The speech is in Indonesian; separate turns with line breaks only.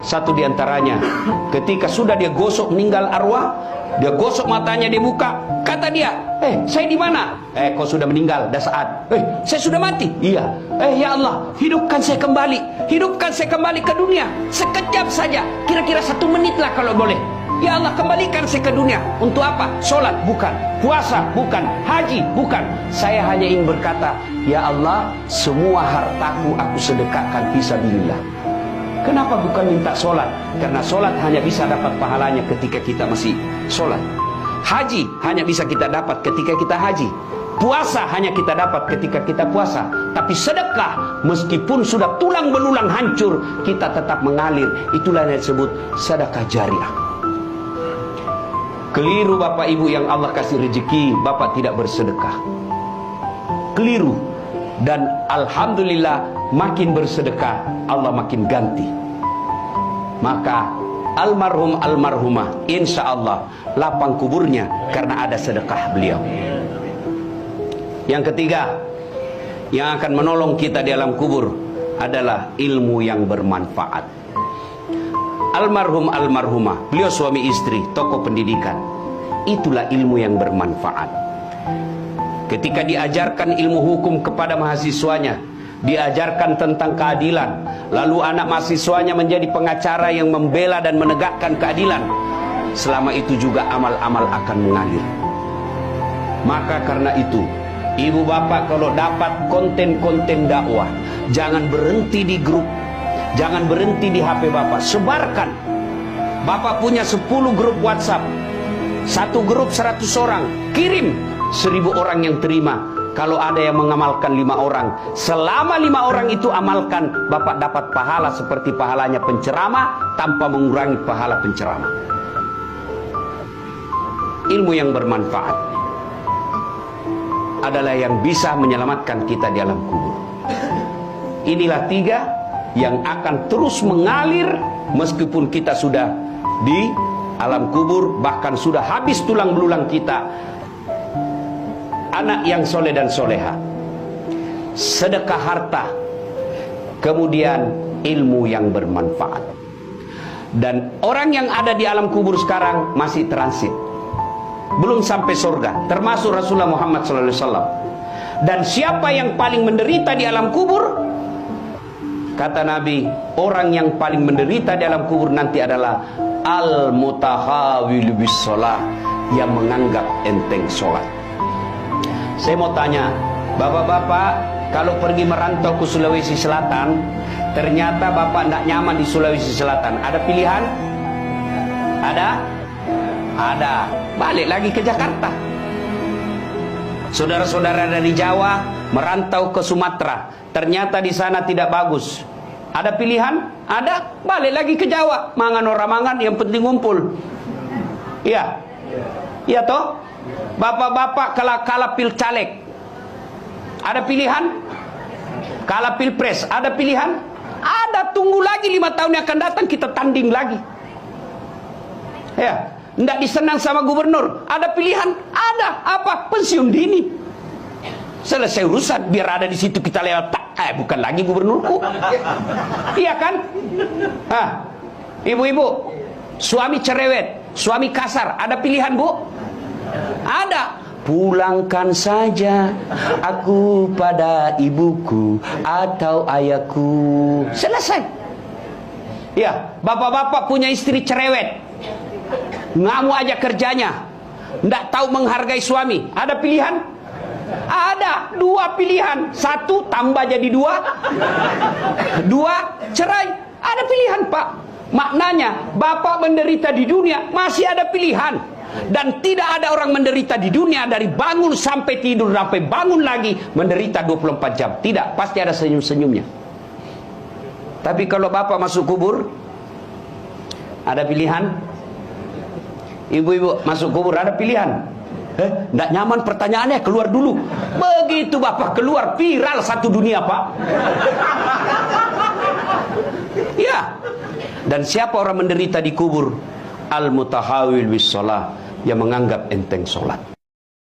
Satu diantaranya, ketika sudah dia gosok meninggal arwah, dia gosok matanya, dia buka, kata dia, saya di mana? Kau sudah meninggal, dah saat. Saya sudah mati. Iya. Ya Allah, hidupkan saya kembali ke dunia, sekejap saja, kira-kira 1 menit lah kalau boleh. Ya Allah, kembalikan saya ke dunia. Untuk apa? Sholat bukan, puasa bukan, haji bukan. Saya hanya ingin berkata, ya Allah, semua hartaku aku sedekahkan fisabilillah. Kenapa bukan minta sholat? Karena sholat hanya bisa dapat pahalanya ketika kita masih sholat. Haji hanya bisa kita dapat ketika kita haji. Puasa hanya kita dapat ketika kita puasa. Tapi sedekah, meskipun sudah tulang belulang hancur, kita tetap mengalir. Itulah yang disebut sedekah jariah. Keliru Bapak Ibu yang Allah kasih rezeki, Bapak tidak bersedekah. Keliru. Dan alhamdulillah, makin bersedekah, Allah makin ganti. Maka almarhum almarhumah, insya Allah lapang kuburnya karena ada sedekah beliau. Yang ketiga, yang akan menolong kita di alam kubur adalah ilmu yang bermanfaat. Almarhum almarhumah, beliau suami istri, tokoh pendidikan. Itulah ilmu yang bermanfaat. Ketika diajarkan ilmu hukum kepada mahasiswanya, diajarkan tentang keadilan, lalu anak mahasiswanya menjadi pengacara yang membela dan menegakkan keadilan, selama itu juga amal-amal akan mengalir. Maka karena itu, ibu bapak kalau dapat konten-konten dakwah, jangan berhenti di grup, jangan berhenti di HP bapak, sebarkan. Bapak punya 10 grup WhatsApp, satu grup 100 orang, kirim, 1000 orang yang terima. Kalau ada yang mengamalkan 5 orang, selama 5 orang itu amalkan, Bapak dapat pahala seperti pahalanya penceramah tanpa mengurangi pahala penceramah. Ilmu yang bermanfaat adalah yang bisa menyelamatkan kita di alam kubur. Inilah 3 yang akan terus mengalir meskipun kita sudah di alam kubur, bahkan sudah habis tulang belulang kita. Anak yang soleh dan soleha, sedekah harta, kemudian ilmu yang bermanfaat. Dan orang yang ada di alam kubur sekarang masih transit, belum sampai surga, termasuk Rasulullah Muhammad SAW. Dan siapa yang paling menderita di alam kubur? Kata Nabi, orang yang paling menderita di alam kubur nanti adalah al-mutahawil bis sholah, yang menganggap enteng sholat. Saya mau tanya, bapak-bapak, kalau pergi merantau ke Sulawesi Selatan, ternyata bapak tidak nyaman di Sulawesi Selatan, ada pilihan? Ada? Ada. Balik lagi ke Jakarta. Saudara-saudara dari Jawa merantau ke Sumatera, ternyata di sana tidak bagus. Ada pilihan? Ada. Balik lagi ke Jawa. Mangan orang mangan, yang penting ngumpul. Iya. Iya toh? Bapak-bapak kalah pil caleg, ada pilihan? Kalah pilpres, ada pilihan? Ada. Tunggu lagi 5 tahun yang akan datang, kita tanding lagi. Ya, tidak disenang sama gubernur, ada pilihan? Ada. Apa? Pensiun dini. Selesai urusan, biar ada di situ kita lewat. Bukan lagi gubernurku. Iya kan? Ibu-ibu, suami cerewet, suami kasar, ada pilihan bu? Ada. Pulangkan saja aku pada ibuku atau ayahku. Selesai. Ya, bapak-bapak punya istri cerewet, ngamuk aja kerjanya, nggak tahu menghargai suami. Ada pilihan? Ada. 2 pilihan. 1 tambah jadi 2, 2 cerai. Ada pilihan pak. Maknanya bapak menderita di dunia masih ada pilihan. Dan tidak ada orang menderita di dunia dari bangun sampai tidur sampai bangun lagi menderita 24 jam. Tidak, pasti ada senyum-senyumnya. Tapi kalau bapak masuk kubur, ada pilihan? Ibu-ibu masuk kubur, ada pilihan? Nggak nyaman pertanyaannya, keluar dulu. Begitu bapak keluar, viral satu dunia pak. Ya. Dan siapa orang menderita di kubur? Al-mutahawil bis sholah, yang menganggap enteng sholat.